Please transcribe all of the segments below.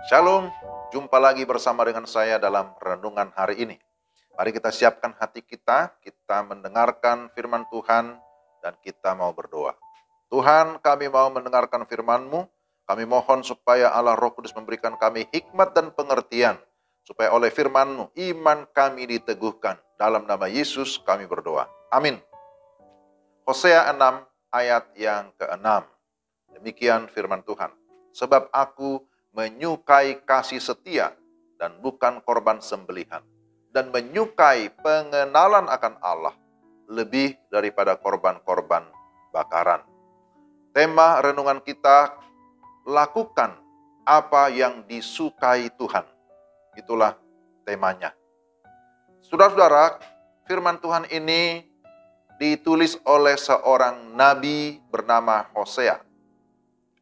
Shalom, jumpa lagi bersama dengan saya dalam renungan hari ini. Mari kita siapkan hati kita mendengarkan firman Tuhan dan kita mau berdoa. Tuhan, kami mau mendengarkan firman-Mu, kami mohon supaya Allah Roh Kudus memberikan kami hikmat dan pengertian, supaya oleh firman-Mu iman kami diteguhkan. Dalam nama Yesus kami berdoa. Amin. Hosea 6 ayat yang ke-6. Demikian firman Tuhan. Sebab aku menyukai kasih setia dan bukan korban sembelihan, dan menyukai pengenalan akan Allah lebih daripada korban-korban bakaran. Tema renungan kita, lakukan apa yang disukai Tuhan. Itulah temanya. Saudara-saudara, firman Tuhan ini ditulis oleh seorang nabi bernama Hosea.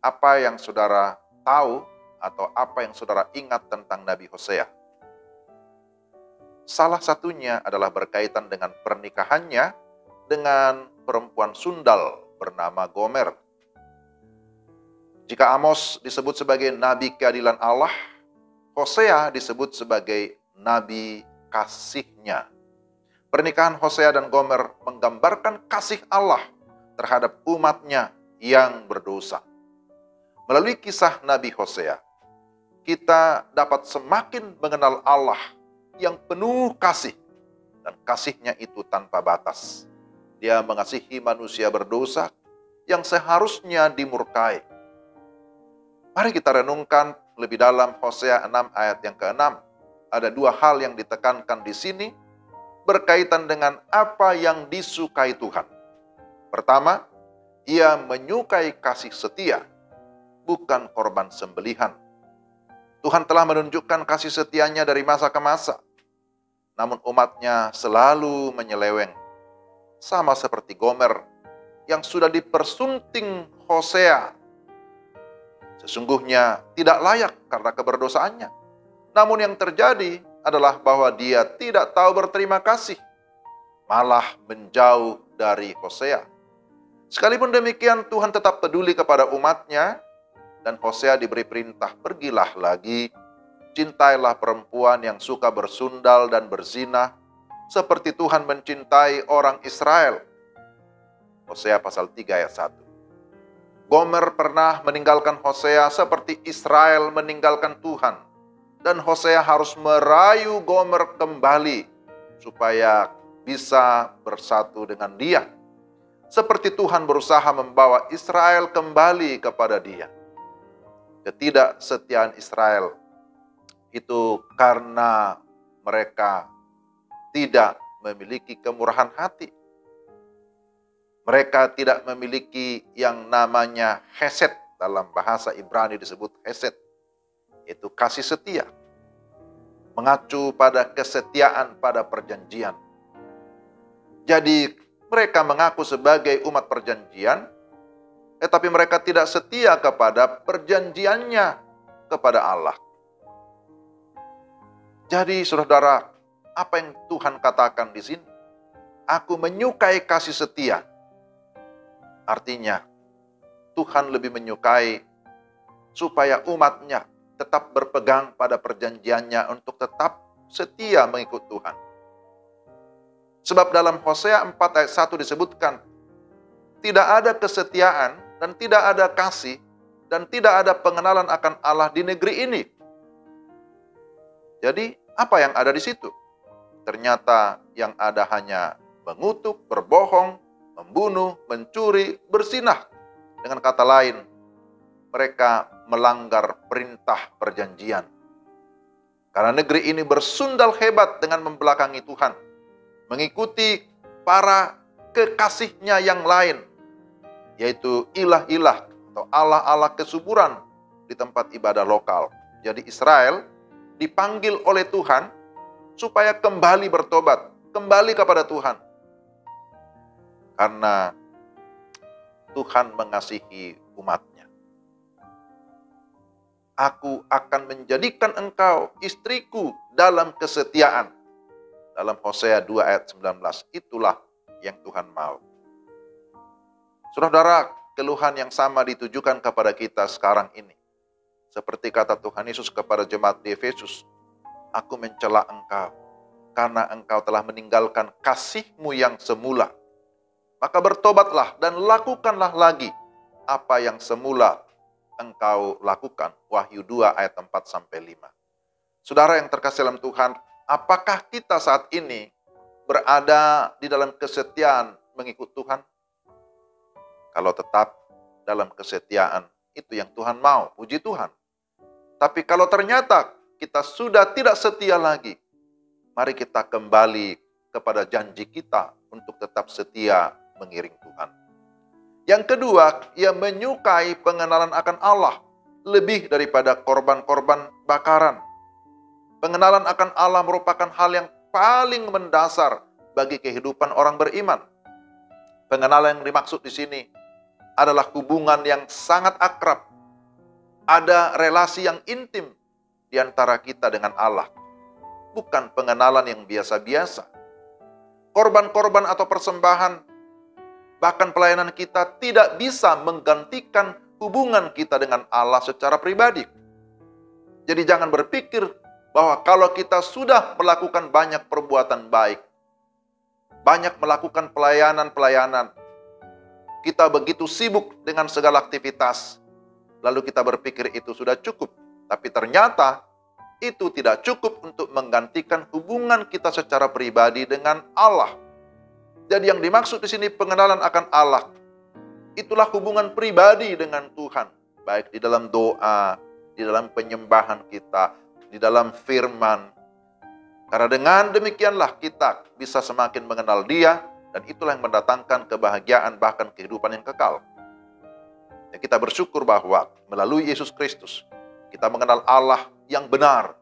Apa yang saudara tahu atau apa yang saudara ingat tentang Nabi Hosea? Salah satunya adalah berkaitan dengan pernikahannya dengan perempuan sundal bernama Gomer. Jika Amos disebut sebagai nabi keadilan Allah, Hosea disebut sebagai nabi kasihnya. Pernikahan Hosea dan Gomer menggambarkan kasih Allah terhadap umatnya yang berdosa. Melalui kisah Nabi Hosea, kita dapat semakin mengenal Allah yang penuh kasih, dan kasih-Nya itu tanpa batas. Dia mengasihi manusia berdosa yang seharusnya dimurkai. Mari kita renungkan lebih dalam Hosea 6 ayat yang ke-6. Ada dua hal yang ditekankan di sini berkaitan dengan apa yang disukai Tuhan. Pertama, Ia menyukai kasih setia, bukan korban sembelihan. Tuhan telah menunjukkan kasih setianya dari masa ke masa. Namun umatnya selalu menyeleweng. Sama seperti Gomer yang sudah dipersunting Hosea. Sesungguhnya tidak layak karena keberdosaannya. Namun yang terjadi adalah bahwa dia tidak tahu berterima kasih. Malah menjauh dari Hosea. Sekalipun demikian, Tuhan tetap peduli kepada umatnya. Dan Hosea diberi perintah, pergilah lagi, cintailah perempuan yang suka bersundal dan berzina, seperti Tuhan mencintai orang Israel. Hosea pasal 3 ayat 1. Gomer pernah meninggalkan Hosea seperti Israel meninggalkan Tuhan. Dan Hosea harus merayu Gomer kembali, supaya bisa bersatu dengan dia. Seperti Tuhan berusaha membawa Israel kembali kepada dia. Ketidaksetiaan Israel itu karena mereka tidak memiliki kemurahan hati. Mereka tidak memiliki yang namanya hesed, dalam bahasa Ibrani disebut hesed. Itu kasih setia. Mengacu pada kesetiaan pada perjanjian. Jadi mereka mengaku sebagai umat perjanjian, tetapi mereka tidak setia kepada perjanjiannya kepada Allah. Jadi saudara, apa yang Tuhan katakan di sini? Aku menyukai kasih setia. Artinya, Tuhan lebih menyukai supaya umatnya tetap berpegang pada perjanjiannya untuk tetap setia mengikut Tuhan. Sebab dalam Hosea 4 ayat 1 disebutkan, tidak ada kesetiaan dan tidak ada kasih, dan tidak ada pengenalan akan Allah di negeri ini. Jadi, apa yang ada di situ? Ternyata yang ada hanya mengutuk, berbohong, membunuh, mencuri, berzinah. Dengan kata lain, mereka melanggar perintah perjanjian. Karena negeri ini bersundal hebat dengan membelakangi Tuhan, mengikuti para kekasihnya yang lain, yaitu ilah-ilah atau allah-allah kesuburan di tempat ibadah lokal. Jadi Israel dipanggil oleh Tuhan supaya kembali bertobat, kembali kepada Tuhan. Karena Tuhan mengasihi umatnya. Aku akan menjadikan engkau istriku dalam kesetiaan. Dalam Hosea 2 ayat 19, itulah yang Tuhan mau. Saudara, keluhan yang sama ditujukan kepada kita sekarang ini. Seperti kata Tuhan Yesus kepada jemaat di Efesus, aku mencela engkau, karena engkau telah meninggalkan kasih-Mu yang semula. Maka bertobatlah dan lakukanlah lagi apa yang semula engkau lakukan. Wahyu 2 ayat 4-5. Saudara yang terkasih dalam Tuhan, apakah kita saat ini berada di dalam kesetiaan mengikut Tuhan? Kalau tetap dalam kesetiaan, itu yang Tuhan mau, puji Tuhan. Tapi kalau ternyata kita sudah tidak setia lagi, mari kita kembali kepada janji kita untuk tetap setia mengiring Tuhan. Yang kedua, ia menyukai pengenalan akan Allah lebih daripada korban-korban bakaran. Pengenalan akan Allah merupakan hal yang paling mendasar bagi kehidupan orang beriman. Pengenalan yang dimaksud di sini adalah hubungan yang sangat akrab. Ada relasi yang intim di antara kita dengan Allah. Bukan pengenalan yang biasa-biasa. Korban-korban atau persembahan, bahkan pelayanan kita tidak bisa menggantikan hubungan kita dengan Allah secara pribadi. Jadi jangan berpikir bahwa kalau kita sudah melakukan banyak perbuatan baik, banyak melakukan pelayanan-pelayanan, kita begitu sibuk dengan segala aktivitas, lalu kita berpikir itu sudah cukup. Tapi ternyata itu tidak cukup untuk menggantikan hubungan kita secara pribadi dengan Allah. Jadi yang dimaksud di sini pengenalan akan Allah, itulah hubungan pribadi dengan Tuhan. Baik di dalam doa, di dalam penyembahan kita, di dalam firman. Karena dengan demikianlah kita bisa semakin mengenal Dia, dan itulah yang mendatangkan kebahagiaan bahkan kehidupan yang kekal. Dan kita bersyukur bahwa melalui Yesus Kristus, kita mengenal Allah yang benar,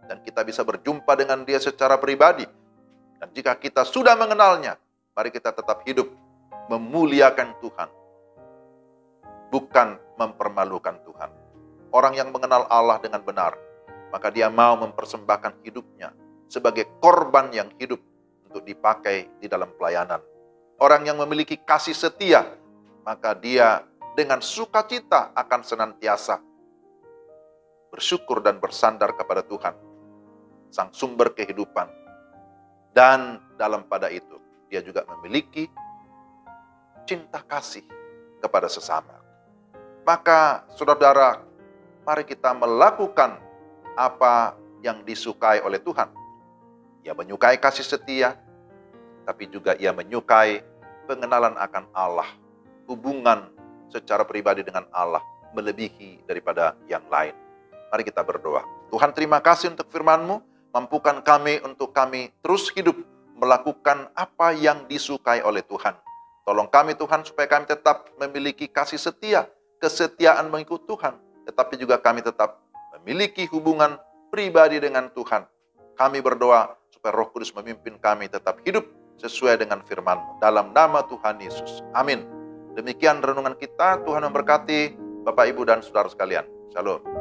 dan kita bisa berjumpa dengan Dia secara pribadi. Dan jika kita sudah mengenalnya, mari kita tetap hidup memuliakan Tuhan, bukan mempermalukan Tuhan. Orang yang mengenal Allah dengan benar, maka dia mau mempersembahkan hidupnya sebagai korban yang hidup untuk dipakai di dalam pelayanan. Orang yang memiliki kasih setia, maka dia dengan sukacita akan senantiasa bersyukur dan bersandar kepada Tuhan, Sang sumber kehidupan. Dan dalam pada itu, dia juga memiliki cinta kasih kepada sesama. Maka saudara, mari kita melakukan apa yang disukai oleh Tuhan. Ia menyukai kasih setia, tapi juga ia menyukai pengenalan akan Allah. Hubungan secara pribadi dengan Allah melebihi daripada yang lain. Mari kita berdoa. Tuhan, terima kasih untuk firman-Mu. Mampukan kami untuk kami terus hidup melakukan apa yang disukai oleh Tuhan. Tolong kami Tuhan supaya kami tetap memiliki kasih setia, kesetiaan mengikut Tuhan. Tetapi juga kami tetap memiliki hubungan pribadi dengan Tuhan. Kami berdoa supaya Roh Kudus memimpin kami tetap hidup sesuai dengan firman-Mu. Dalam nama Tuhan Yesus. Amin. Demikian renungan kita. Tuhan memberkati Bapak, Ibu, dan saudara sekalian. Shalom.